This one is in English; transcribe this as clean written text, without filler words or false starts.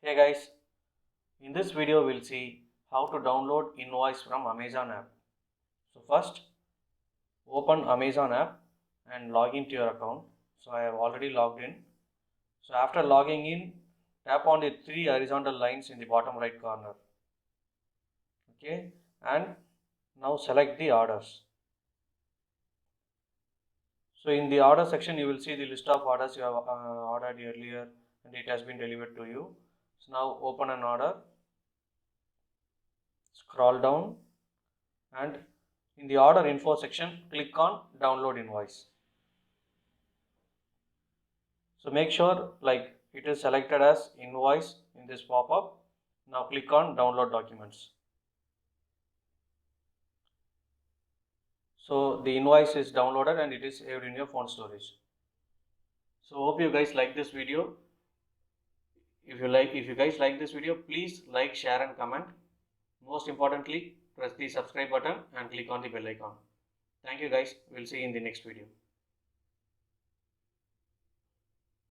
Hey guys, in this video we'll see how to download Invoice from Amazon app. So first open Amazon app and log into your account. So I have already logged in. So after logging in, tap on the three horizontal lines in the bottom right corner. Okay, and now select the orders. So in the order section you will see the list of orders you have ordered earlier and it has been delivered to you. So now open an order, scroll down, and in the order info section click on download invoice. So make sure it is selected as invoice in this pop-up. Now click on download documents. So the invoice is downloaded and it is saved in your phone storage. So hope you guys like this video. If you guys like this video, please like, share and comment. Most importantly, press the subscribe button and click on the bell icon. Thank you guys. We'll see you in the next video.